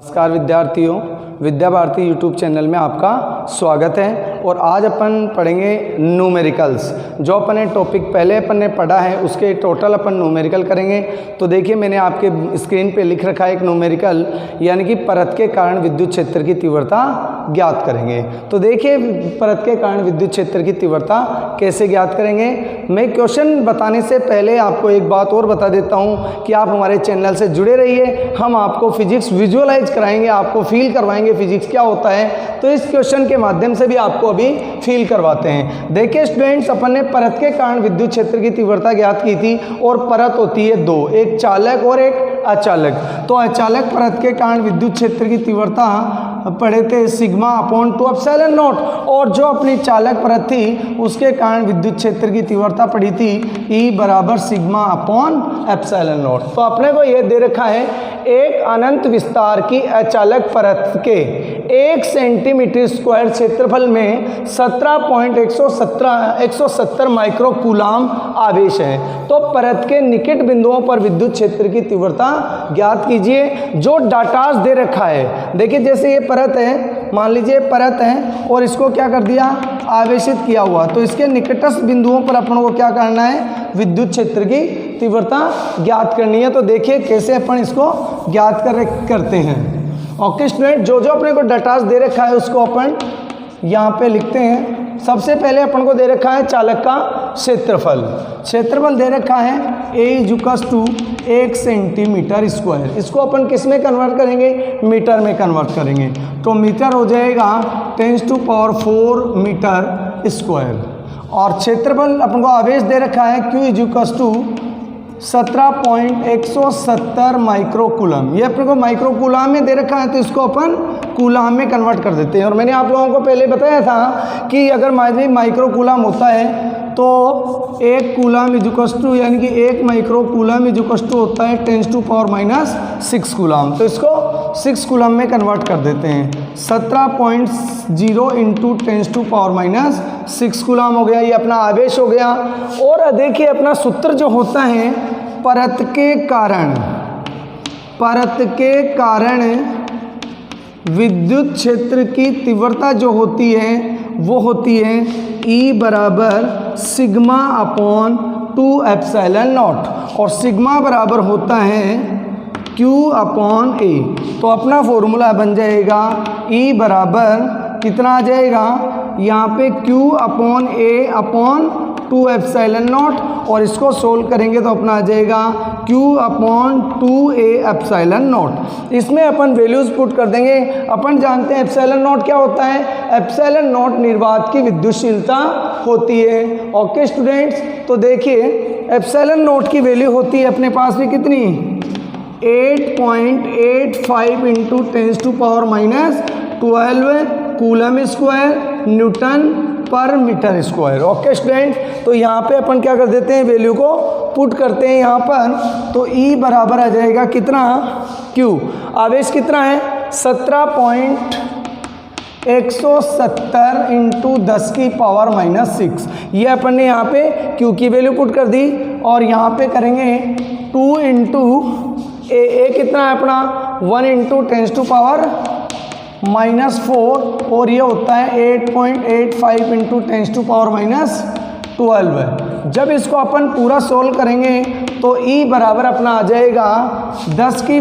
नमस्कार विद्यार्थियों, Vidya Bharati YouTube channel में आपका स्वागत है। और आज अपन पढ़ेंगे न्यूमेरिकल्स। जो अपन ने टॉपिक पहले अपन ने पढ़ा है उसके टोटल अपन न्यूमेरिकल करेंगे। तो देखिए मैंने आपके स्क्रीन पे लिख रखा है एक न्यूमेरिकल, यानी कि परत के कारण विद्युत क्षेत्र की तीव्रता ज्ञात करेंगे। तो देखिए परत के कारण विद्युत क्षेत्र की तीव्रता कैसे ज्ञात करेंगे। मैं क्वेश्चन बताने से पहले आपको एक बात और बता देता हूँ कि आप हमारे चैनल से जुड़े रहिए। हम आपको फिजिक्स विजुअलाइज कराएंगे, आपको फील करवाएंगे फिजिक्स क्या होता है। तो इस क्वेश्चन के माध्यम से भी आपको अभी फील करवाते हैं। देखिए स्टूडेंट्स, अपन ने परत के कारण विद्युत क्षेत्र की तीव्रता ज्ञात की थी और परत होती है दो, एक चालक और एक अचालक। तो अचालक परत के कारण विद्युत क्षेत्र की तीव्रता पढ़े थे सिग्मा अपॉन 2 एप्सिलॉन नॉट, और जो अपनी चालक परत थी उसके कारण विद्युत क्षेत्र की तीव्रता पड़ी थी E बराबर सिग्मा अपॉन एप्सिलॉन नॉट। तो अपने को यह दे रखा है एक अनंत विस्तार की अचालक परत के 1 सेंटीमीटर स्क्वायर क्षेत्रफल में 17.170 माइक्रोकूलाम आवेश है। तो परत के निकट बिंदुओं पर विद्युत क्षेत्र की तीव्रता ज्ञात कीजिए। जो डाटास दे रखा है, देखिए जैसे ये परत है, मान लीजिए परत है और इसको क्या कर दिया, आवेशित किया हुआ। तो इसके निकटस्थ बिंदुओं पर अपन को क्या करना है, विद्युत क्षेत्र की तीव्रता ज्ञात करनी है। तो देखिए कैसे अपन इसको ज्ञात करते हैं। ओके स्टूडेंट, जो जो अपने को डाटास दे रखा है उसको अपन यहाँ पे लिखते हैं। सबसे पहले अपन को दे रखा है चालक का क्षेत्रफल। क्षेत्रफल दे रखा है A = 1 सेंटीमीटर स्क्वायर। इसको अपन किस में कन्वर्ट करेंगे, मीटर में कन्वर्ट करेंगे। तो मीटर हो जाएगा 10⁴ मीटर स्क्वायर। और क्षेत्रफल अपन को आवेश दे रखा है Q = 17.170 माइक्रोकूलम। ये अपने को माइक्रोकूलम में दे रखा है, तो इसको अपन कूलम में कन्वर्ट कर देते हैं। और मैंने आप लोगों को पहले बताया था कि अगर माइक्रोकूलम होता है तो एक कूलम = यानी कि एक माइक्रोकूलम = होता है 10⁻⁶ कूलम। तो इसको 6 कूलम में कन्वर्ट कर देते हैं। 17.0 × 10⁻⁶ कूलम हो गया, ये अपना आवेश हो गया। और देखिए अपना सूत्र जो होता है, परत के कारण विद्युत क्षेत्र की तीव्रता जो होती है वो होती है E बराबर सिग्मा अपॉन 2 एप्सिलॉन नॉट, और सिग्मा बराबर होता है Q अपॉन A। तो अपना फॉर्मूला बन जाएगा E बराबर कितना आ जाएगा, यहाँ पे Q upon A upon 2 epsilon not, और इसको सोल्व करेंगे तो अपना आ जाएगा Q upon 2A epsilon not. इसमें अपन वैल्यूज पुट कर देंगे। अपन जानते हैं एप्सिलॉन नॉट क्या होता है, एप्सिलॉन नॉट निर्वात की विद्युतशीलता होती है। ओके स्टूडेंट्स, तो देखिए एप्सिलॉन नॉट की वैल्यू होती है अपने पास भी कितनी, 8.85 × 10⁻⁻12 कूलम स्क्वायर न्यूटन पर मीटर स्क्वायर। ओके स्टूडेंट, तो यहाँ पे अपन क्या कर देते हैं, वैल्यू को पुट करते हैं यहाँ पर। तो E बराबर आ जाएगा कितना, Q आवेश कितना है 17.170 × 10⁻⁻6। ये अपन ने यहाँ पे Q की वैल्यू पुट कर दी। और यहाँ पे करेंगे 2 × A कितना है अपना 1 × 10⁻⁻4, और ये होता है 8.85 × 10⁻⁻12 है। जब इसको अपन पूरा सोल्व करेंगे तो E बराबर अपना आ जाएगा 10⁴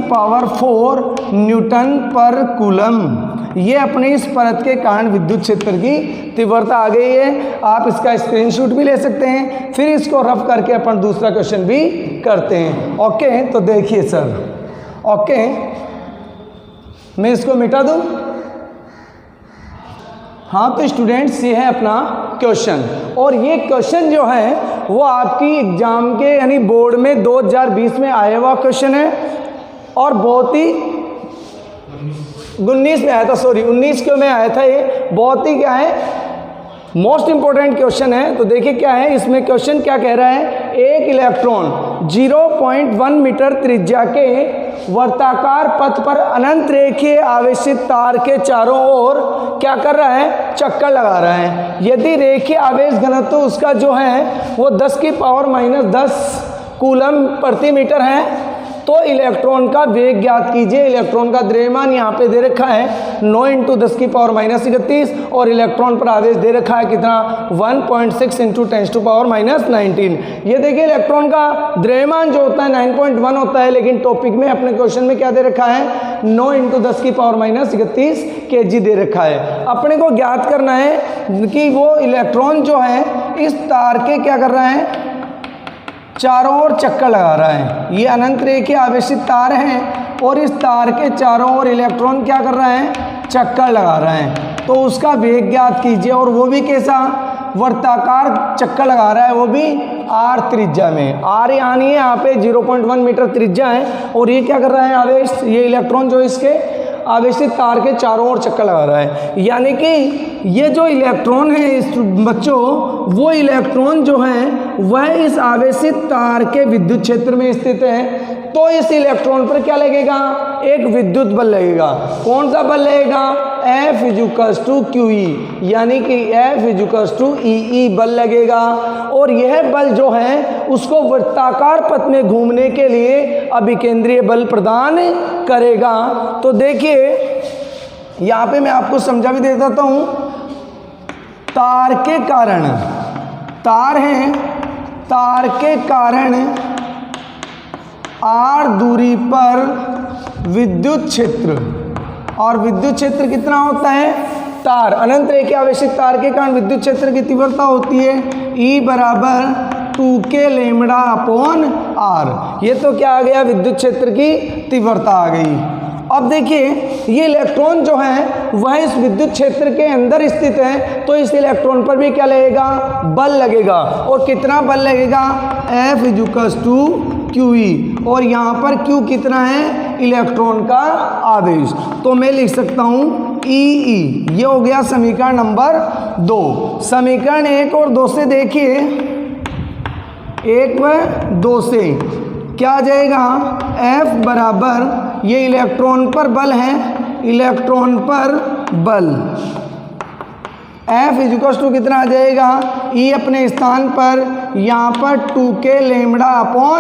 न्यूटन पर कूलम। ये अपने इस परत के कारण विद्युत क्षेत्र की तीव्रता आ गई है। आप इसका स्क्रीनशॉट भी ले सकते हैं, फिर इसको रफ करके अपन दूसरा क्वेश्चन भी करते हैं। ओके, तो देखिए सर, ओके मैं इसको मिटा दूं। हाँ तो स्टूडेंट्स, ये है अपना क्वेश्चन, और ये क्वेश्चन जो है वो आपकी एग्जाम के यानी बोर्ड में 2020 में आया हुआ क्वेश्चन है, और बहुत ही 19 में आया था, सॉरी 19 के में आया था। ये बहुत ही क्या है, मोस्ट इंपॉर्टेंट क्वेश्चन है। तो देखिए क्या है इसमें, क्वेश्चन क्या कह रहा है, एक इलेक्ट्रॉन 0.1 मीटर त्रिज्या के वर्ताकार पथ पर अनंत रेखीय आवेशित तार के चारों ओर क्या कर रहा है, चक्कर लगा रहा है। यदि रेखीय आवेश घनत्व उसका जो है वो 10⁻⁻10 कूलम प्रति मीटर है, तो इलेक्ट्रॉन का वेग ज्ञात कीजिए। इलेक्ट्रॉन का द्रव्यमान यहाँ पे दे रखा है 9 × 10⁻31 और इलेक्ट्रॉन पर आवेश दे रखा है कितना 1.6 × 10⁻19। ये देखिए इलेक्ट्रॉन का द्रव्यमान जो होता है 9.1 होता है, लेकिन टॉपिक में अपने क्वेश्चन में क्या दे रखा है 9 × 10⁻31 kg दे रखा है। अपने को ज्ञात करना है कि वो इलेक्ट्रॉन जो है इस तार के क्या कर रहा है, चारों ओर चक्कर लगा रहा है। ये अनंत रेखीय आवेशित तार है और इस तार के चारों ओर इलेक्ट्रॉन क्या कर रहा है, चक्कर लगा रहा है। तो उसका वेग ज्ञात कीजिए, और वो भी कैसा, वर्ताकार चक्कर लगा रहा है, वो भी r त्रिज्या में। r यानी है यहाँ पे 0.1 मीटर त्रिज्या है, और ये क्या कर रहा है आवेश, ये इलेक्ट्रॉन जो इसके आवेशित तार के चारों ओर चक्कर लगा रहा है। यानी कि ये जो इलेक्ट्रॉन है इस बच्चों, वो इलेक्ट्रॉन जो है वह इस आवेशित तार के विद्युत क्षेत्र में स्थित है। तो इस इलेक्ट्रॉन पर क्या लगेगा, एक विद्युत बल लगेगा। कौन सा बल लगेगा, F = QE, यानी कि F = EE बल लगेगा। और यह बल जो है उसको वृत्ताकार पथ में घूमने के लिए अभिकेंद्रीय बल प्रदान करेगा। तो देखिए यहाँ पे मैं आपको समझा भी दे देता हूँ। तार के कारण, तार है, तार के कारण r दूरी पर विद्युत क्षेत्र, और विद्युत क्षेत्र कितना होता है, तार अनंत रेखीय आवेशित तार के कारण विद्युत क्षेत्र की तीव्रता होती है E = 2K⍵/r। ये तो क्या आ गया, विद्युत क्षेत्र की तीव्रता आ गई। अब देखिए ये इलेक्ट्रॉन जो है वह इस विद्युत क्षेत्र के अंदर स्थित है, तो इस इलेक्ट्रॉन पर भी क्या लगेगा, बल लगेगा। और कितना बल लगेगा, F = QE, और यहाँ पर Q कितना है, इलेक्ट्रॉन का आवेश। तो मैं लिख सकता हूँ EE। ये हो गया समीकरण नंबर 2। समीकरण 1 और 2 से देखिए, 1 व 2 से क्या आ जाएगा, F बराबर, ये इलेक्ट्रॉन पर बल है, इलेक्ट्रॉन पर बल, F = कितना आ जाएगा, E अपने स्थान पर यहाँ पर 2K⍵/r।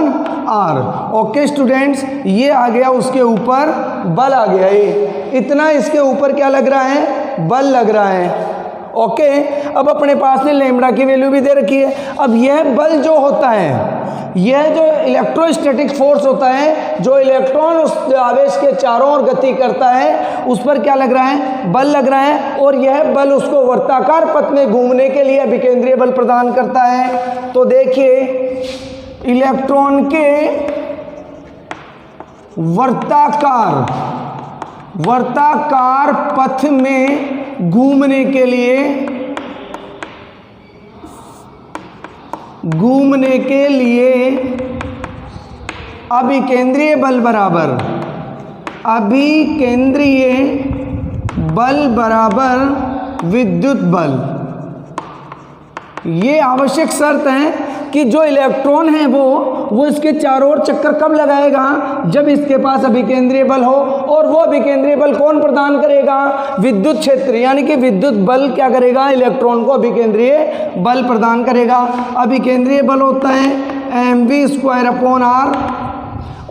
ओके स्टूडेंट्स, ये आ गया उसके ऊपर बल आ गया, ये इतना इसके ऊपर क्या लग रहा है, बल लग रहा है। ओके, अब अपने पास में लैम्ब्डा की वैल्यू भी दे रखी है। अब यह बल जो होता है, यह जो इलेक्ट्रोस्टैटिक फोर्स होता है, जो इलेक्ट्रॉन उस आवेश के चारों ओर गति करता है, उस पर क्या लग रहा है, बल लग रहा है। और यह बल उसको वर्ताकार पथ में घूमने के लिए अभिकेंद्रीय बल प्रदान करता है। तो देखिए इलेक्ट्रॉन के वर्ताकार पथ में घूमने के लिए अभिकेंद्रीय बल बराबर विद्युत बल। ये आवश्यक शर्त है कि जो इलेक्ट्रॉन है वो इसके चारों ओर चक्कर कब लगाएगा, जब इसके पास अभिकेंद्रीय बल हो। और वो अभिकेंद्रीय बल कौन प्रदान करेगा, विद्युत क्षेत्र, यानी कि विद्युत बल क्या करेगा, इलेक्ट्रॉन को अभिकेंद्रीय बल प्रदान करेगा। अभिकेंद्रीय बल होता है mv²/r,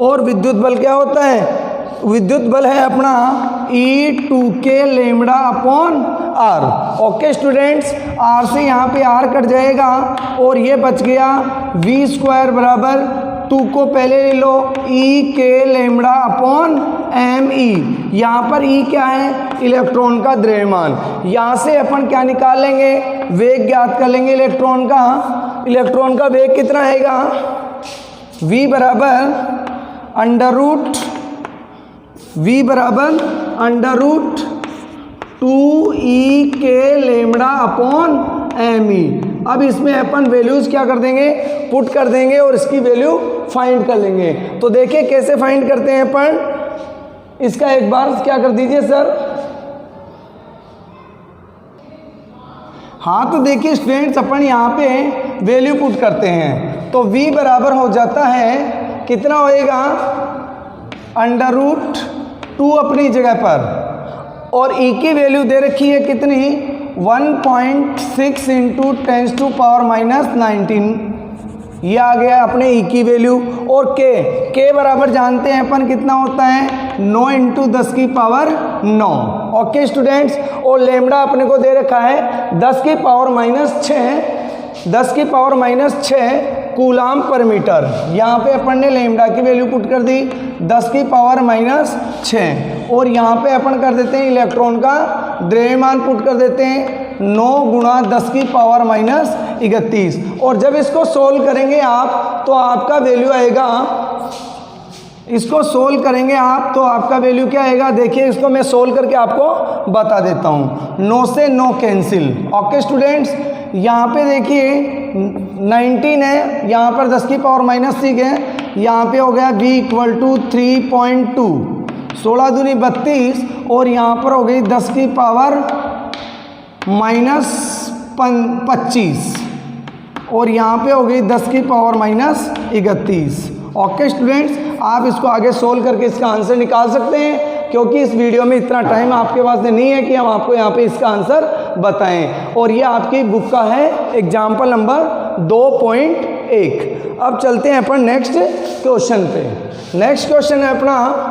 और विद्युत बल क्या होता है, विद्युत बल है अपना E2K⍵/r। ओके स्टूडेंट्स, r से यहाँ पे r कट जाएगा और ये बच गया v² बराबर 2 को पहले ले लो E⍵/me। यहाँ पर E क्या है, इलेक्ट्रॉन का द्रव्यमान। यहाँ से अपन क्या निकाल लेंगे, वेग ज्ञात कर लेंगे इलेक्ट्रॉन का। इलेक्ट्रॉन का वेग कितना आएगा, v बराबर √2EK⍵/me। अब इसमें अपन वैल्यूज क्या कर देंगे, पुट कर देंगे और इसकी वैल्यू फाइंड कर लेंगे। तो देखिए कैसे फाइंड करते हैं अपन, इसका एक बार क्या कर दीजिए सर। हाँ तो देखिए स्टूडेंट्स, अपन यहाँ पे वैल्यू पुट करते हैं। तो v बराबर हो जाता है, कितना होएगा, √2 अपनी जगह पर, और E की वैल्यू दे रखी है कितनी, 1.6 × 10⁻⁹ ये आ गया अपने ई की वैल्यू। और के बराबर जानते हैं अपन कितना होता है, 9 × 10 की पावर 9। ओके स्टूडेंट्स, और लेमडा अपने को दे रखा है 10 की पावर -6, 10 की पावर -6 कूलाम पर मीटर। यहाँ पे अपन ने लेमडा की वैल्यू पुट कर दी 10 की पावर -6, और यहाँ पे अपन कर देते हैं इलेक्ट्रॉन का द्रव्यमान पुट कर देते हैं 9 × 10 की पावर -31। और जब इसको सोल्व करेंगे आप तो आपका वैल्यू आएगा, इसको सोल्व करेंगे आप तो आपका वैल्यू क्या आएगा, देखिए इसको मैं सोल्व करके आपको बता देता हूँ। 9 से 9 कैंसिल। ओके स्टूडेंट्स, यहाँ पे देखिए 19 है, यहाँ पर 10 की पावर -6 है, यहाँ पे हो गया v = 3.2, 16 दूनी 32, और यहाँ पर हो गई 10 की पावर -25, और यहाँ पे हो गई 10 की पावर -31। ओके स्टूडेंट्स, आप इसको आगे सोल्व करके इसका आंसर निकाल सकते हैं, क्योंकि इस वीडियो में इतना टाइम आपके पास नहीं है कि हम आपको यहाँ पे इसका आंसर बताएं। और ये आपकी बुक का है एग्जाम्पल नंबर 2.1। अब चलते हैं अपन नेक्स्ट क्वेश्चन पे। नेक्स्ट क्वेश्चन है अपना,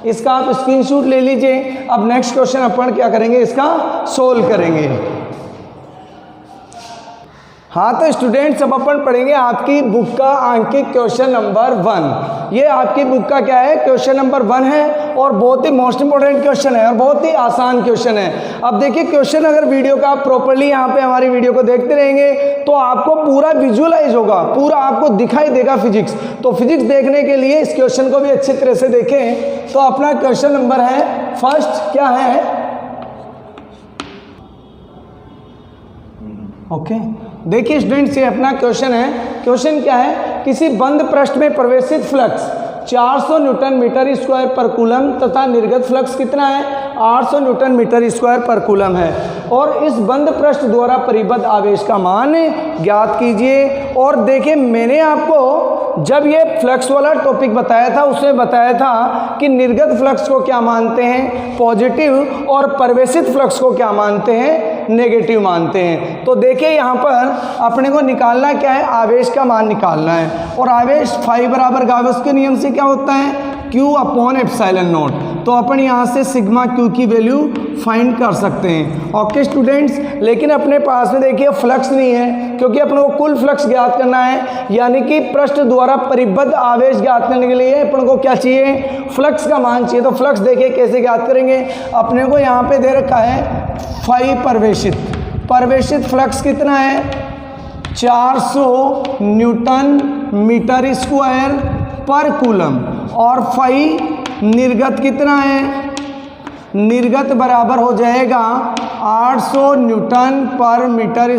इसका आप स्क्रीनशॉट ले लीजिए। अब नेक्स्ट क्वेश्चन अपन क्या करेंगे, इसका सोल्व करेंगे। हाँ तो स्टूडेंट्स, अब अपन पढ़ेंगे आपकी बुक का अंकित क्वेश्चन नंबर 1। ये आपकी बुक का क्या है, क्वेश्चन नंबर 1 है, और बहुत ही मोस्ट इंपॉर्टेंट क्वेश्चन है और बहुत ही आसान क्वेश्चन है। अब देखिए क्वेश्चन अगर वीडियो का आप प्रॉपर्ली यहाँ पे हमारी वीडियो को देखते रहेंगे तो आपको पूरा विजुअलाइज होगा, पूरा आपको दिखाई देगा फिजिक्स। तो फिजिक्स देखने के लिए इस क्वेश्चन को भी अच्छी तरह से देखें। तो अपना क्वेश्चन नंबर है फर्स्ट, क्या है, ओके देखिए स्टूडेंट्स, ये अपना क्वेश्चन है। क्वेश्चन क्या है, किसी बंद पृष्ठ में प्रवेशित फ्लक्स 400 न्यूटन मीटर स्क्वायर पर कूलम तथा निर्गत फ्लक्स कितना है, 800 न्यूटन मीटर स्क्वायर पर कूलम है, और इस बंद पृष्ठ द्वारा परिबद्ध आवेश का मान ज्ञात कीजिए। और देखिए मैंने आपको जब ये फ्लक्स वाला टॉपिक बताया था उसमें बताया था कि निर्गत फ्लक्स को क्या मानते हैं, पॉजिटिव, और प्रवेशित फ्लक्स को क्या मानते हैं, नेगेटिव मानते हैं। तो देखिए यहाँ पर अपने को निकालना क्या है, आवेश का मान निकालना है। और आवेश फाई बराबर गाउस के नियम से क्या होता है, Q/ε0। तो अपन यहाँ से सिग्मा Q की वैल्यू फाइंड कर सकते हैं। ओके स्टूडेंट्स, लेकिन अपने पास में देखिए फ्लक्स नहीं है, क्योंकि अपने को कुल फ्लक्स ज्ञात करना है, यानी कि पृष्ठ द्वारा परिबद्ध आवेश ज्ञात करने के लिए अपन को क्या चाहिए, फ्लक्स का मान चाहिए। तो फ्लक्स देखिए कैसे ज्ञात करेंगे, अपने को यहाँ पे दे रखा है फाई प्रवेशित फ्लक्स कितना है, 400 न्यूटन मीटर स्क्वायर पर कूलम, और फाई निर्गत कितना है, निर्गत बराबर हो जाएगा 800 न्यूटन पर मीटर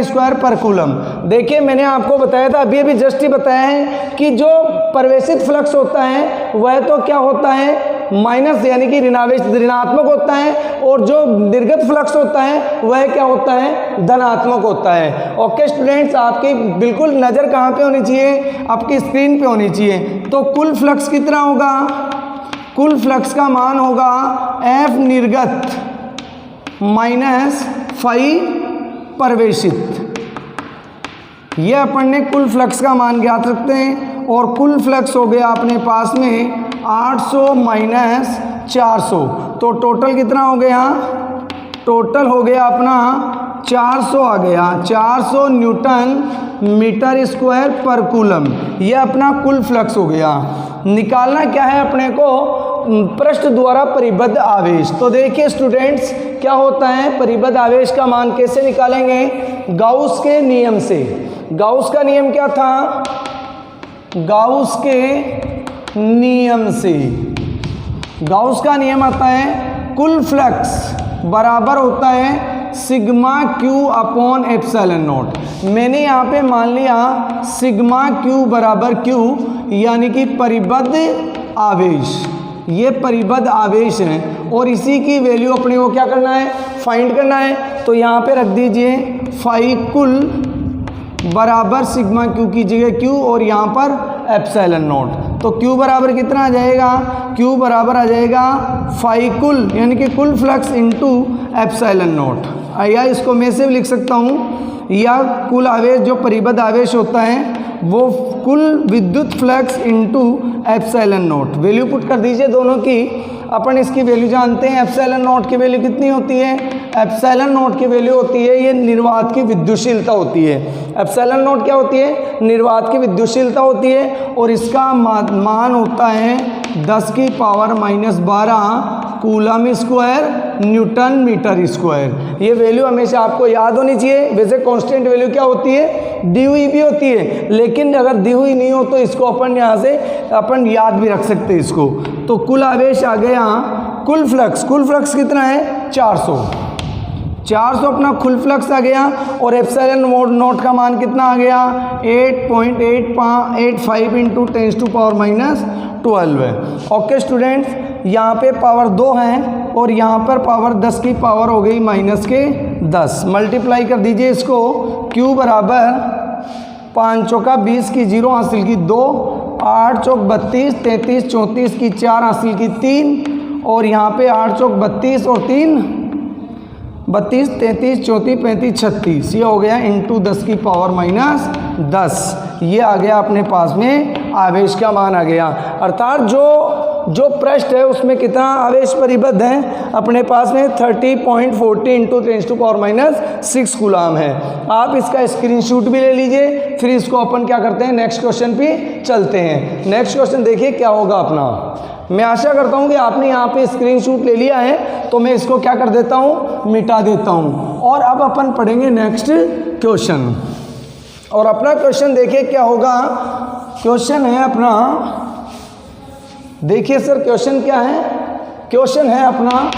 स्क्वायर पर कूलम। देखिए मैंने आपको बताया था, अभी जस्ट ही बताया है कि जो प्रवेशित फ्लक्स होता है वह तो क्या होता है, माइनस यानी कि ऋणात्मक होता है, और जो निर्गत फ्लक्स होता है वह क्या होता है, धनात्मक होता है। ओके स्टूडेंट्स, आपकी बिल्कुल नज़र कहाँ पे होनी चाहिए, आपकी स्क्रीन पे होनी चाहिए। तो कुल फ्लक्स कितना होगा, कुल फ्लक्स का मान होगा F निर्गत माइनस फाई प्रवेशित। ये अपन ने कुल फ्लक्स का मान ज्ञात रखते हैं, और कुल फ्लक्स हो गया अपने पास में 800 माइनस 400। तो टोटल कितना हो गया, टोटल हो गया अपना 400 आ गया, 400 न्यूटन मीटर स्क्वायर पर कूलम। ये अपना कुल फ्लक्स हो गया। निकालना क्या है अपने को, पृष्ठ द्वारा परिबद्ध आवेश। तो देखिए स्टूडेंट्स क्या होता है, परिबद्ध आवेश का मान कैसे निकालेंगे, गाउस के नियम से। गाउस का नियम क्या था, गाउस के नियम से, गाउस का नियम आता है कुल फ्लक्स बराबर होता है सिग्मा Q/ε0। मैंने यहाँ पे मान लिया सिग्मा Q बराबर Q, यानी कि परिबद्ध आवेश, ये परिबद्ध आवेश है, और इसी की वैल्यू अपने को क्या करना है, फाइंड करना है। तो यहाँ पे रख दीजिए फाई कुल बराबर सिग्मा Q की जगह Q, और यहाँ पर ε0। तो तो Q बराबर कितना आ जाएगा, Q बराबर आ जाएगा फाई कुल यानी कि कुल फ्लक्स इंटू एप्सिलॉन नॉट, या इसको मैं से भी लिख सकता हूँ, या कुल आवेश जो परिबद्ध आवेश होता है वो कुल विद्युत flux into epsilon not. Value put कर दीजिए दोनों की, अपन इसकी वैल्यू जानते हैं। एप्सिलॉन नॉट की वैल्यू कितनी होती है, एप्सिलॉन नॉट की वैल्यू होती है, ये निर्वात की विद्युतशीलता होती है। एप्सिलॉन नॉट क्या होती है, निर्वात की विद्युतशीलता होती है, और इसका मान होता है 10 की power -12 coulomb square newton meter square. ये वैल्यू हमेशा आपको याद होनी चाहिए। वैसे कांस्टेंट वैल्यू क्या होती है, दी हुई भी होती है, लेकिन अगर दी हुई नहीं हो तो इसको अपन यहाँ से अपन याद भी रख सकते हैं इसको। तो कुल आवेश आ गया, कुल फ्लक्स कितना है 400 अपना कुल फ्लक्स आ गया, और एप्सिलॉन नॉट का मान कितना आ गया 8.85 इंटू 10⁻12 है। ओके स्टूडेंट्स, यहाँ पे पावर 2 है और यहाँ पर पावर 10 की पावर हो गई -10। मल्टीप्लाई कर दीजिए इसको, Q बराबर 5 चौका 20 की 0 हासिल की 2, 8 चौक 32, 33 34 की 4 हासिल की 3, और यहाँ पे 8 चौक 32 और 3 32 33 34 35 36, ये हो गया इंटू 10 की पावर -10। ये आ गया अपने पास में आवेश का मान आ गया। अर्थात जो पृष्ठ है उसमें कितना आवेश परिबद्ध है अपने पास में 30.40 इंटू 10⁻6 कूलाम है। आप इसका स्क्रीनशॉट भी ले लीजिए, फिर इसको अपन क्या करते हैं नेक्स्ट क्वेश्चन पे चलते हैं। नेक्स्ट क्वेश्चन देखिए क्या होगा अपना। मैं आशा करता हूं कि आपने यहाँ पे स्क्रीनशॉट ले लिया है, तो मैं इसको क्या कर देता हूँ, मिटा देता हूँ। और अब अपन पढ़ेंगे नेक्स्ट क्वेश्चन, और अपना क्वेश्चन देखिए क्या होगा। क्वेश्चन है अपना, देखिए सर क्वेश्चन क्या है, क्वेश्चन है अपना,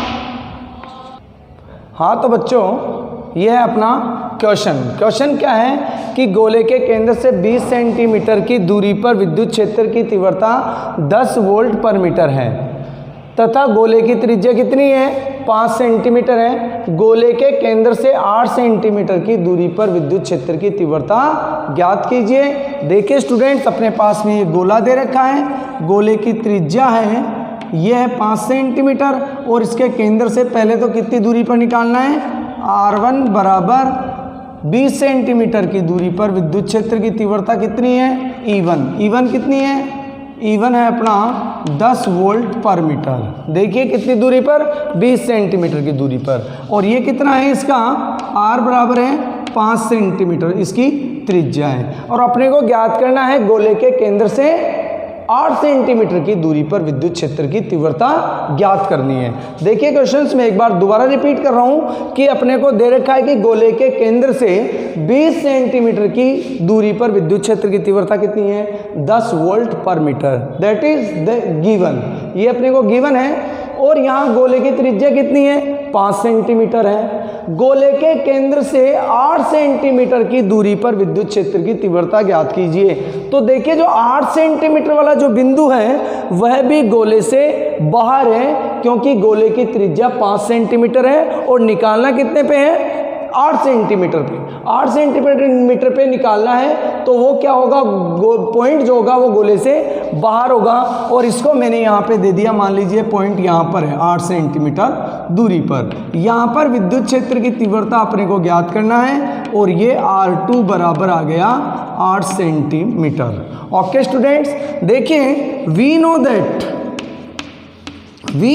हाँ तो बच्चों ये है अपना क्वेश्चन क्या है कि गोले के केंद्र से 20 सेंटीमीटर की दूरी पर विद्युत क्षेत्र की तीव्रता 10 वोल्ट पर मीटर है तथा गोले की त्रिज्या कितनी है 5 सेंटीमीटर है। गोले के केंद्र से 8 सेंटीमीटर की दूरी पर विद्युत क्षेत्र की तीव्रता ज्ञात कीजिए। देखिए स्टूडेंट्स, अपने पास में ये गोला दे रखा है, गोले की त्रिज्या है ये है 5 सेंटीमीटर, और इसके केंद्र से पहले तो कितनी दूरी पर निकालना है, R1 बराबर 20 सेंटीमीटर की दूरी पर विद्युत क्षेत्र की तीव्रता कितनी है, E1 कितनी है, E1 है अपना 10 वोल्ट पर मीटर। देखिए कितनी दूरी पर, 20 सेंटीमीटर की दूरी पर, और ये कितना है इसका R बराबर है 5 सेंटीमीटर इसकी त्रिज्या है। और अपने को ज्ञात करना है गोले के केंद्र से 8 सेंटीमीटर की दूरी पर विद्युत क्षेत्र की तीव्रता ज्ञात करनी है। देखिए क्वेश्चंस में एक बार दोबारा रिपीट कर रहा हूं कि अपने को दे रखा है कि गोले के केंद्र से 20 सेंटीमीटर की दूरी पर विद्युत क्षेत्र की तीव्रता कितनी है, 10 volt per meter, that is the given, ये अपने को गिवन है। और यहाँ गोले की त्रिज्या कितनी है, 5 सेंटीमीटर है। गोले के केंद्र से 8 सेंटीमीटर की दूरी पर विद्युत क्षेत्र की तीव्रता ज्ञात कीजिए। तो देखिए जो 8 सेंटीमीटर वाला जो बिंदु है वह भी गोले से बाहर है, क्योंकि गोले की त्रिज्या 5 सेंटीमीटर है और निकालना कितने पे है, 8 सेंटीमीटर पे। 8 सेंटीमीटर पे निकालना है तो वो क्या होगा, पॉइंट जो होगा वो गोले से बाहर होगा, और इसको मैंने यहाँ पे दे दिया, मान लीजिए पॉइंट यहाँ पर है 8 सेंटीमीटर दूरी पर। यहाँ पर विद्युत क्षेत्र की तीव्रता अपने को ज्ञात करना है, और ये R2 बराबर आ गया 8 सेंटीमीटर। ओके स्टूडेंट्स, देखिए वी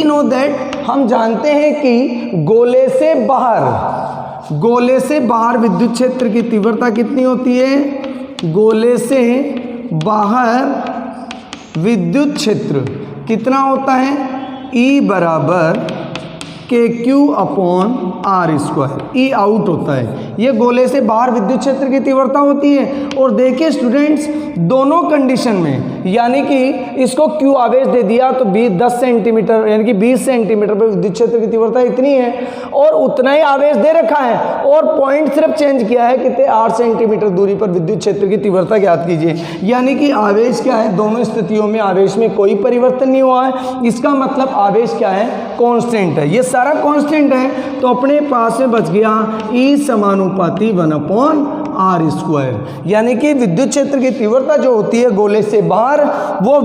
नो दैट हम जानते हैं कि गोले से बाहर विद्युत क्षेत्र की तीव्रता कितनी होती है, गोले से बाहर विद्युत क्षेत्र कितना होता है, E बराबर KQ/R², E आउट होता है, ये गोले से बाहर विद्युत क्षेत्र की तीव्रता होती है। और देखिए स्टूडेंट्स, दोनों कंडीशन में, यानी कि इसको Q आवेश दे दिया तो 10 सेंटीमीटर यानी कि 20 सेंटीमीटर पर विद्युत क्षेत्र की तीव्रता इतनी है, और उतना ही आवेश दे रखा है, और पॉइंट सिर्फ चेंज किया है कितने, 8 सेंटीमीटर दूरी पर विद्युत क्षेत्र की तीव्रता ज्ञात कीजिए। यानी कि आवेश क्या है, दोनों स्थितियों में आवेश में कोई परिवर्तन नहीं हुआ है, इसका मतलब आवेश क्या है, कांस्टेंट है, ये सारा कांस्टेंट है। तो अपने पास में बच गया E समानुपाती 1/r²। R square. यानी कि विद्युत क्षेत्र की तीव्रता जो होती है गोले से बाहर वो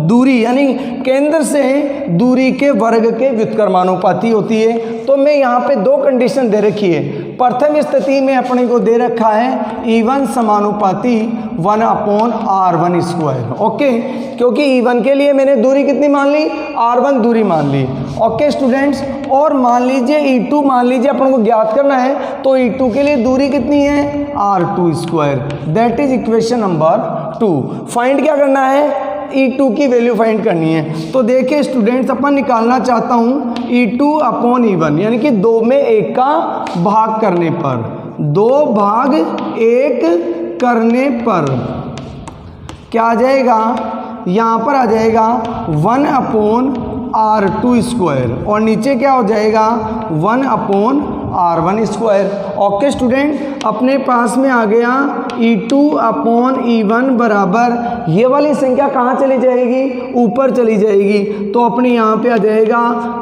दूरी यानी केंद्र से दूरी के वर्ग के व्युत्क्रमानुपाती होती है। तो मैं यहाँ पे दो कंडीशन दे रखी है। प्रथम स्थिति में अपने को दे रखा है E1 समानुपाती 1/r1 स्क्वायर। ओके, क्योंकि E1 के लिए मैंने दूरी कितनी मान ली, R1 दूरी मान ली। ओके स्टूडेंट्स, और मान लीजिए E2 मान लीजिए अपन को ज्ञात करना है, तो E2 के लिए दूरी कितनी है, R2 square. That is equation number 2। Find क्या करना है, E2 की वैल्यू फाइंड करनी है। तो देखिए स्टूडेंट्स, अपन निकालना चाहता हूँ E2/E1 यानी कि 2 में 1 का भाग करने पर, 2 भाग 1 करने पर क्या आ जाएगा, यहाँ पर आ जाएगा 1/R2 स्क्वायर और नीचे क्या हो जाएगा 1/R1 स्क्वायर। ओके स्टूडेंट, अपने पास में आ गया E2/E1 बराबर, ये वाली संख्या कहाँ चली जाएगी, ऊपर चली जाएगी। तो अपने यहाँ पे आ जाएगा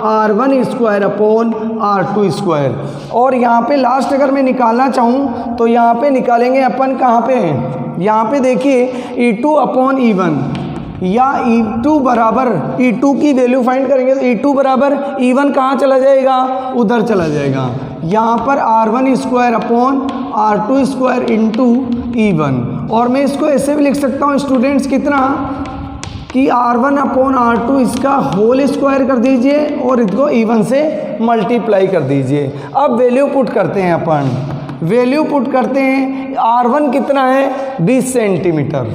R1 square upon R2 square. और यहाँ पे लास्ट अगर मैं निकालना चाहूँ तो यहाँ पे निकालेंगे अपन, कहाँ पे, यहाँ पे देखिए E2/E1 या E2 बराबर, E2 की वैल्यू फाइंड करेंगे तो E2 बराबर E1 कहाँ चला जाएगा, उधर चला जाएगा। यहाँ पर R1 square upon R2 square into E1। और मैं इसको ऐसे भी लिख सकता हूँ स्टूडेंट्स, कितना कि R1/R2 इसका होल स्क्वायर कर दीजिए और इसको E1 से मल्टीप्लाई कर दीजिए। अब वैल्यू पुट करते हैं अपन, वैल्यू पुट करते हैं। R1 कितना है, 20 सेंटीमीटर,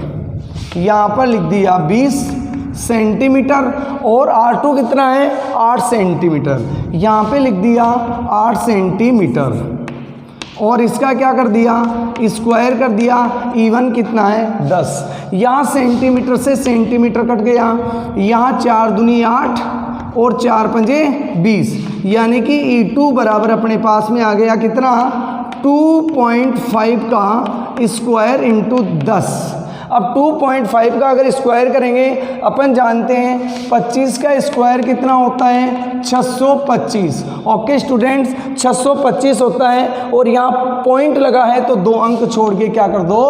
यहाँ पर लिख दिया 20 सेंटीमीटर। और R2 कितना है, 8 सेंटीमीटर, यहाँ पे लिख दिया 8 सेंटीमीटर। और इसका क्या कर दिया, स्क्वायर कर दिया। E1 कितना है, 10। यहाँ सेंटीमीटर से सेंटीमीटर कट गया, यहाँ 4 दूनी 8 और 4 पंजे 20, यानी कि E2 बराबर अपने पास में आ गया कितना, 2.5 का स्क्वायर इंटू 10। अब 2.5 का अगर स्क्वायर करेंगे, अपन जानते हैं 25 का स्क्वायर कितना होता है, 625। ओके स्टूडेंट्स, 625 होता है। और यहाँ पॉइंट लगा है तो 2 अंक छोड़ के क्या कर दो,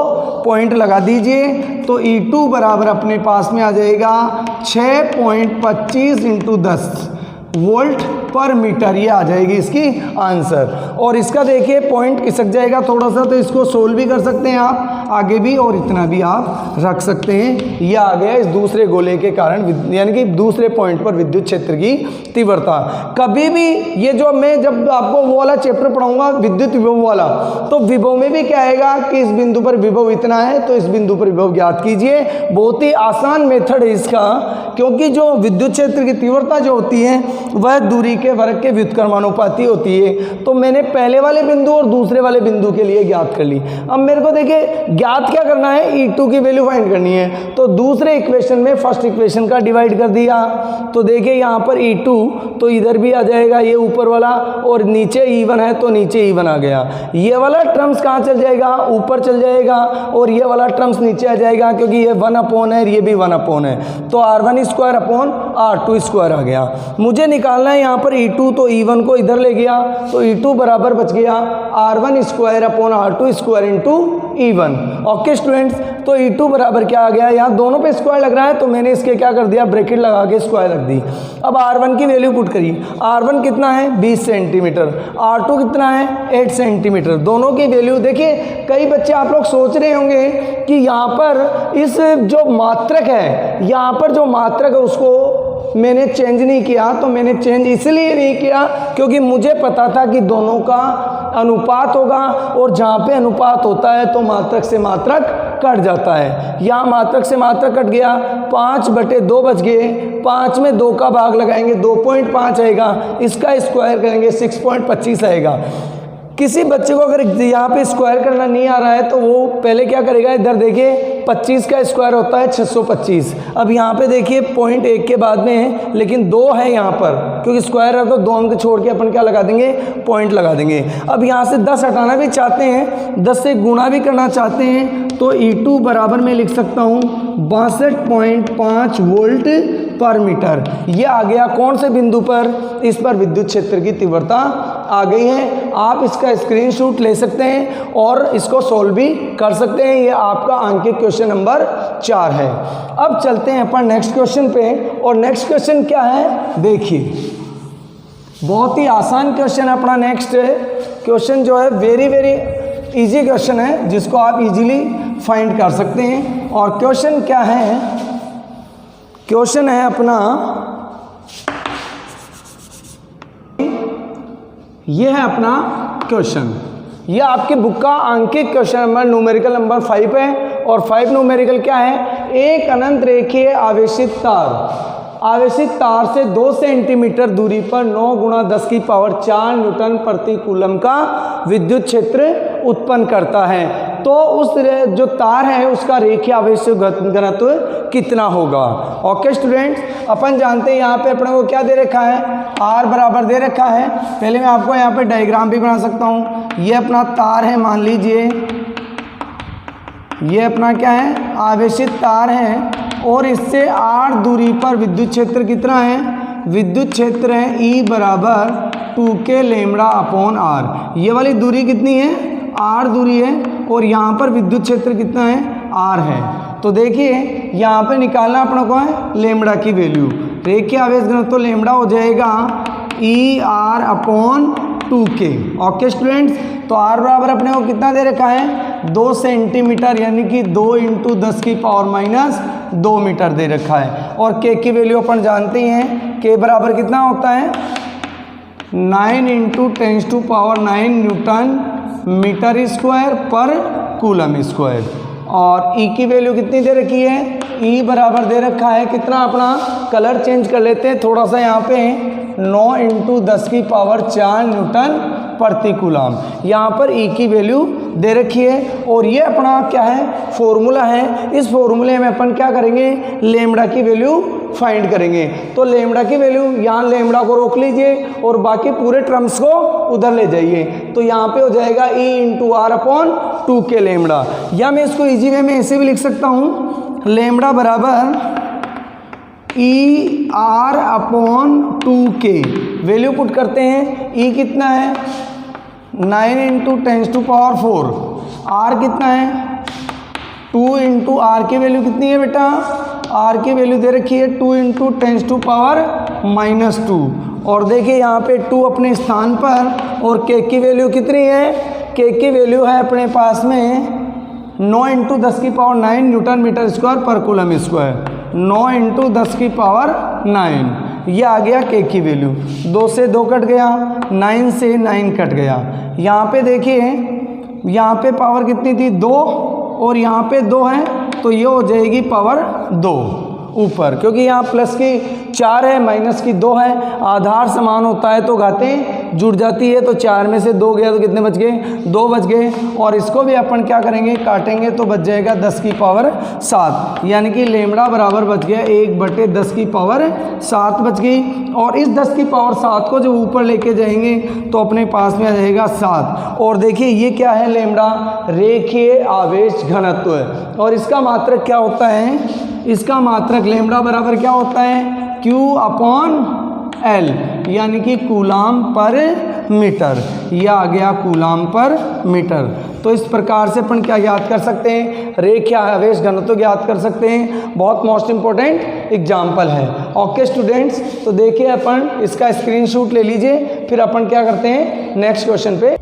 पॉइंट लगा दीजिए। तो E2 बराबर अपने पास में आ जाएगा 6.25 इंटू 10 वोल्ट पर मीटर, ये आ जाएगी इसकी आंसर। और इसका देखिए पॉइंट खिसक जाएगा थोड़ा सा, तो इसको सोल्व भी कर सकते हैं आप आगे भी, और इतना भी आप रख सकते हैं। ये आ गया इस दूसरे गोले के कारण, यानी कि दूसरे पॉइंट पर विद्युत क्षेत्र की तीव्रता। कभी भी ये जो मैं जब आपको वो वाला चैप्टर पढ़ाऊंगा विद्युत विभव वाला, तो विभव में भी क्या आएगा कि इस बिंदु पर विभव इतना है तो इस बिंदु पर विभव ज्ञात कीजिए। बहुत ही आसान मेथड है इसका, क्योंकि जो विद्युत क्षेत्र की तीव्रता जो होती है वह दूरी के वर्ग के व्युत्क्रमानुपाती होती है। तो मैंने पहले वाले बिंदु और दूसरे वाले बिंदु के लिए ज्ञात कर ली। अब मेरे को देखिए ज्ञात क्या करना है, E2 की वैल्यू फाइंड करनी है। तो दूसरे इक्वेशन में फर्स्ट इक्वेशन का डिवाइड कर दिया, तो देखिए यहाँ पर E2 तो इधर भी आ जाएगा ये ऊपर वाला, और नीचे E1 है तो नीचे E1 आ गया। ये वाला टर्म्स कहाँ चल जाएगा, ऊपर चल जाएगा, और ये वाला टर्म्स नीचे आ जाएगा, क्योंकि ये 1/, है ये भी 1/ है। तो R1 square upon R2 square आ गया। मुझे निकालना है यहाँ पर E2, तो E1 को इधर ले गया, तो E2 बराबर बच गया R1 square upon R2 square into E1। Okay students, तो E2 बराबर क्या आ गया, यहाँ दोनों पे स्क्वायर लग रहा है तो मैंने इसके क्या कर दिया, ब्रैकेट लगा के स्क्वायर रख दी। अब R1 की वैल्यू पुट करिए। R1 कितना है, 20 सेंटीमीटर, R2 कितना है, 8 सेंटीमीटर। दोनों की वैल्यू देखिए, कई बच्चे आप लोग सोच रहे होंगे कि यहाँ पर इस जो मात्रक है, यहाँ पर जो मात्रक है उसको मैंने चेंज नहीं किया। तो मैंने चेंज इसलिए नहीं किया क्योंकि मुझे पता था कि दोनों का अनुपात होगा, और जहाँ पे अनुपात होता है तो मात्रक से मात्रक कट जाता है। यहाँ मात्रक से मात्रक कट गया, 5/2 बच गए, 5 में 2 का भाग लगाएंगे 2.5 आएगा, इसका स्क्वायर करेंगे 6.25 आएगा। किसी बच्चे को अगर यहाँ पे स्क्वायर करना नहीं आ रहा है तो वो पहले क्या करेगा, इधर देखिए 25 का स्क्वायर होता है 625। अब यहाँ पे देखिए पॉइंट 1 के बाद में है, लेकिन 2 है यहाँ पर, क्योंकि स्क्वायर है तो 2 अंक छोड़ के अपन क्या लगा देंगे, पॉइंट लगा देंगे। अब यहाँ से 10 हटाना भी चाहते हैं, 10 से गुणा भी करना चाहते हैं, तो E2 बराबर मैं लिख सकता हूँ 62.5 वोल्ट पर मीटर। ये आ गया कौन से बिंदु पर, इस पर विद्युत क्षेत्र की तीव्रता आ गई है। आप इसका स्क्रीनशॉट ले सकते हैं और इसको सोल्व भी कर सकते हैं। ये आपका अंकित क्वेश्चन नंबर 4 है। अब चलते हैं अपन नेक्स्ट क्वेश्चन पे, और नेक्स्ट क्वेश्चन क्या है देखिए, बहुत ही आसान क्वेश्चन अपना नेक्स्ट क्वेश्चन जो है वेरी इजी क्वेश्चन है, जिसको आप इजीली फाइंड कर सकते हैं। और क्वेश्चन क्या है, क्वेश्चन है अपना, ये है अपना क्वेश्चन, ये आपकी बुक का अंकित क्वेश्चन नंबर न्यूमेरिकल नंबर 5 है। और 5 न्यूमेरिकल क्या है, एक अनंत रेखीय आवेशित तार से 2 सेंटीमीटर दूरी पर 9 × 10⁴ न्यूटन प्रति कूलम का विद्युत क्षेत्र उत्पन्न करता है। तो उस जो तार है उसका रेखीय आवेश घनत्व कितना होगा। ओके स्टूडेंट्स, अपन जानते हैं यहाँ पे अपने को क्या दे रखा है, R बराबर दे रखा है। पहले मैं आपको यहाँ पे डायग्राम भी बना सकता हूँ। ये अपना तार है, मान लीजिए ये अपना क्या है, आवेशित तार है, और इससे r दूरी पर विद्युत क्षेत्र कितना है, विद्युत क्षेत्र है E बराबर 2k λ/r। ये वाली दूरी कितनी है, r दूरी है, और यहाँ पर विद्युत क्षेत्र कितना है, r है। तो देखिए यहाँ पे निकालना अपना को है लेमड़ा की वैल्यू, रेखीय आवेश घनत्व तो लेमड़ा हो जाएगा ER/2k। ओके स्टूडेंट्स, तो r बराबर अपने को कितना दे रखा है, 2 सेंटीमीटर, यानी कि 2 × 10⁻² मीटर दे रखा है। और k की वैल्यू अपन जानते हैं, k बराबर कितना होता है, 9 × 10⁹ न्यूटन मीटर स्क्वायर पर कूलम स्क्वायर। और E की वैल्यू कितनी दे रखी है, E बराबर दे रखा है कितना, अपना कलर चेंज कर लेते हैं थोड़ा सा, यहाँ पे 9 × 10⁴ न्यूटन प्रति कूलम। यहाँ पर E की वैल्यू दे रखी है। और ये अपना क्या है, फॉर्मूला है। इस फॉर्मूले में अपन क्या करेंगे, लेमड़ा की वैल्यू फाइंड करेंगे। तो लेमड़ा की वैल्यू, यहाँ लेमड़ा को रोक लीजिए और बाकी पूरे टर्म्स को उधर ले जाइए। तो यहाँ पे हो जाएगा E × R/2k लेमड़ा, या मैं इसको इजी वे में ऐसे भी लिख सकता हूँ, लेमड़ा बराबर ER/2k। वैल्यू पुट करते हैं, E कितना है 9 × 10⁴, R कितना है 2 × R की वैल्यू कितनी है बेटा, R की वैल्यू दे रखी है 2 × 10⁻²। और देखिए यहाँ पे 2 अपने स्थान पर, और K की वैल्यू कितनी है, K की वैल्यू है अपने पास में 9 × 10⁹ न्यूटन मीटर स्क्वायर पर कूलम स्क्वायर, 9 × 10⁹। ये आ गया K की वैल्यू, 2 से 2 कट गया, 9 से 9 कट गया। यहाँ पे देखिए यहाँ पे पावर कितनी थी, 2, और यहाँ पे 2 है, तो ये हो जाएगी पावर 2 ऊपर, क्योंकि यहाँ प्लस की 4 है, माइनस की 2 है। आधार समान होता है तो घातें जुड़ जाती है। तो 4 में से 2 गया तो कितने बच गए, 2 बच गए। और इसको भी अपन क्या करेंगे, काटेंगे तो बच जाएगा 10⁻7, यानी कि लेमड़ा बराबर बच गया 1/10⁻7 बच गई। और इस 10⁻7 को जब ऊपर लेके जाएंगे तो अपने पास में आ जाएगा 7। और देखिए ये क्या है, लेमड़ा रेखीय आवेश घनत्व है। और इसका मात्रक क्या होता है, इसका मात्रक लेमड़ा बराबर क्या होता है, Q/L, यानी कि कूलाम पर मीटर। यह आ गया कूलाम पर मीटर। तो इस प्रकार से अपन क्या ज्ञात कर सकते हैं, रेखीय आवेश घनत्व ज्ञात कर सकते हैं। बहुत मोस्ट इंपॉर्टेंट एग्जाम्पल है। ओके स्टूडेंट्स, तो देखिए अपन इसका स्क्रीनशॉट ले लीजिए, फिर अपन क्या करते हैं नेक्स्ट क्वेश्चन पे।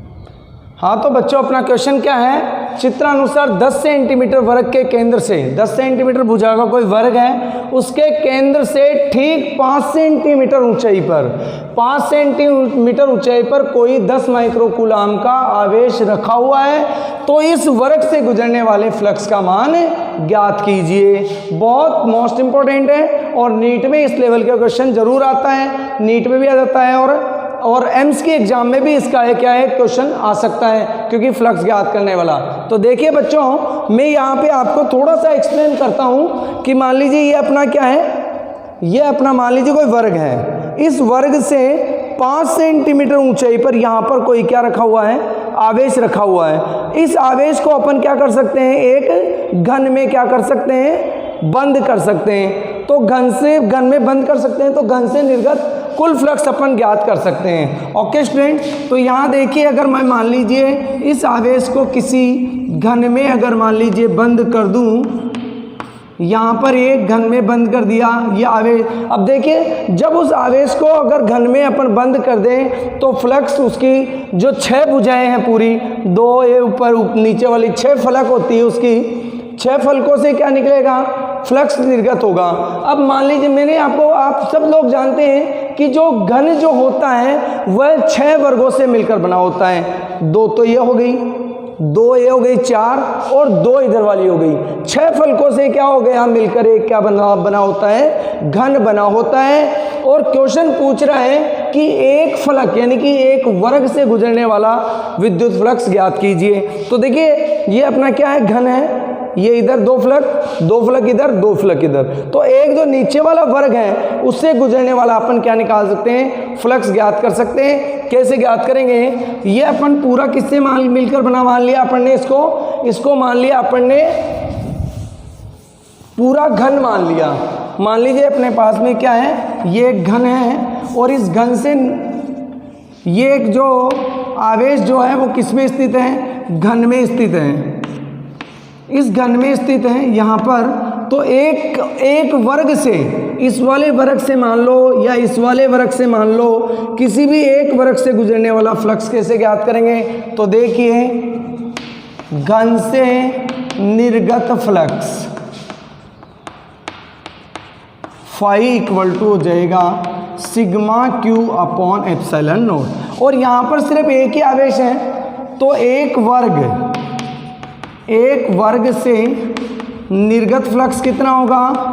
हाँ तो बच्चों अपना क्वेश्चन क्या है, चित्रानुसार 10 सेंटीमीटर वर्ग के केंद्र से, 10 सेंटीमीटर भुजा का कोई वर्ग है, उसके केंद्र से ठीक 5 सेंटीमीटर ऊंचाई पर, 5 सेंटीमीटर ऊंचाई पर कोई 10 माइक्रोकूलाम का आवेश रखा हुआ है। तो इस वर्ग से गुजरने वाले फ्लक्स का मान ज्ञात कीजिए। बहुत मोस्ट इंपॉर्टेंट है और नीट में इस लेवल का क्वेश्चन जरूर आता है, नीट में भी आ जाता है और एम्स के एग्जाम में भी इसका क्या है क्वेश्चन आ सकता है, क्योंकि फ्लक्स ज्ञात करने वाला। तो देखिए बच्चों, मैं यहाँ पे आपको थोड़ा सा एक्सप्लेन करता हूँ कि मान लीजिए ये अपना क्या है, ये अपना मान लीजिए कोई वर्ग है। इस वर्ग से 5 सेंटीमीटर ऊंचाई पर यहाँ पर कोई क्या रखा हुआ है, आवेश रखा हुआ है। इस आवेश को अपन क्या कर सकते हैं, एक घन में क्या कर सकते हैं, बंद कर सकते हैं। तो घन में बंद कर सकते हैं, तो घन से निर्गत कुल फ्लक्स अपन ज्ञात कर सकते हैं। ओके स्टूडेंट, तो यहाँ देखिए अगर मैं मान लीजिए इस आवेश को किसी घन में अगर मान लीजिए बंद कर दूं, यहाँ पर एक घन में बंद कर दिया ये आवेश। अब देखिए जब उस आवेश को अगर घन में अपन बंद कर दें तो फ्लक्स उसकी जो 6 भुजाएं हैं पूरी, 2 ये ऊपर नीचे वाली 6 फलक होती है, उसकी 6 फलकों से क्या निकलेगा, फ्लक्स निर्गत होगा। अब मान लीजिए मैंने आपको, आप सब लोग जानते हैं कि जो घन जो होता है वह 6 वर्गों से मिलकर बना होता है। 2 तो ये हो गई, 2 ये हो गई 4 और 2 इधर वाली हो गई। 6 फलकों से क्या हो गया, मिलकर एक क्या बना होता है, घन बना होता है। और क्वेश्चन पूछ रहा है कि एक फलक यानी कि एक वर्ग से गुजरने वाला विद्युत फ्लक्स ज्ञात कीजिए। तो देखिए ये अपना क्या है, घन है, ये इधर 2 फलक इधर, 2 फलक इधर, तो एक जो नीचे वाला वर्ग है उससे गुजरने वाला अपन क्या निकाल सकते हैं, फ्लक्स ज्ञात कर सकते हैं। कैसे ज्ञात करेंगे, ये अपन पूरा किससे मिलकर बना, मान लिया अपन ने इसको मान लिया अपन ने पूरा घन मान लिया। मान लीजिए अपने पास में क्या है, ये एक घन है और इस घन से ये एक जो आवेश जो है वो किस में स्थित है, घन में स्थित है, इस घन में स्थित है यहाँ पर। तो एक वर्ग से, इस वाले वर्ग से मान लो या इस वाले वर्ग से मान लो, किसी भी एक वर्ग से गुजरने वाला फ्लक्स कैसे ज्ञात करेंगे। तो देखिए घन से निर्गत फ्लक्स फाई इक्वल टू हो जाएगा sigma Q upon epsilon not. और यहाँ पर सिर्फ एक ही आवेश है, तो एक वर्ग से निर्गत फ्लक्स कितना होगा।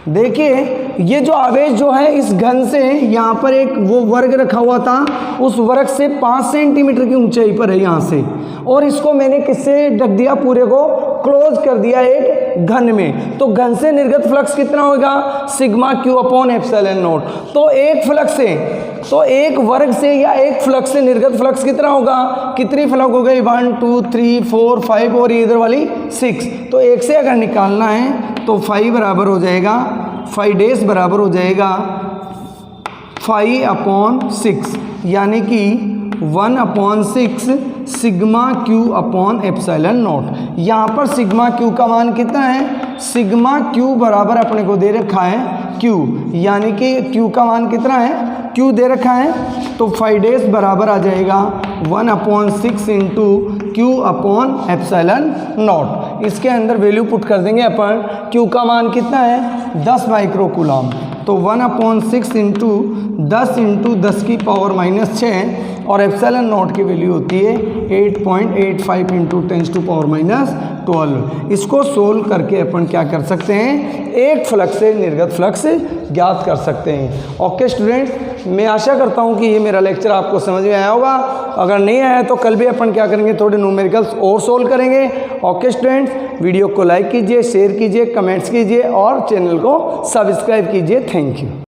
देखिए ये जो आवेश जो है इस घन से यहाँ पर एक वो वर्ग रखा हुआ था, उस वर्ग से 5 सेंटीमीटर की ऊंचाई पर है यहाँ से, और इसको मैंने किससे ढक दिया, पूरे को क्लोज कर दिया एक घन में। तो घन से निर्गत फ्लक्स कितना होगा, sigma Q upon epsilon not. तो एक फ्लक्स से, तो एक वर्ग से या एक फ्लक्स से निर्गत फ्लक्स कितना होगा, कितनी फ्लक्स हो गई, 1 2 3 4 5 और इधर वाली 6। तो एक से अगर निकालना है तो 5 बराबर हो जाएगा, 5 डेज बराबर हो जाएगा 5 अपॉन 6, यानी कि 1/6 sigma Q upon epsilon not. यहाँ पर सिग्मा क्यू का मान कितना है, सिग्मा क्यू बराबर अपने को दे रखा है क्यू, यानी कि क्यू का मान कितना है, क्यू दे रखा है। तो 5 डेज बराबर आ जाएगा 1/6 into Q upon epsilon not. इसके अंदर वैल्यू पुट कर देंगे अपन, क्यू का मान कितना है 10 माइक्रो कूलम। तो 1/6 इंटू 10 इंटू 10 की पावर -6 और एप्सिलॉन नॉट की वैल्यू होती है 8.85 इंटू 10 टू पावर -12। इसको सोल्व करके अपन क्या कर सकते हैं, एक फ्लक्स से निर्गत फ्लक्स ज्ञात कर सकते हैं। ओके स्टूडेंट्स, मैं आशा करता हूँ कि ये मेरा लेक्चर आपको समझ में आया होगा। अगर नहीं आया तो कल भी अपन क्या करेंगे, थोड़े न्यूमेरिकल्स और सोल्व करेंगे। ओके स्टूडेंट्स, वीडियो को लाइक कीजिए, शेयर कीजिए, कमेंट्स कीजिए और चैनल को सब्सक्राइब कीजिए। Thank you.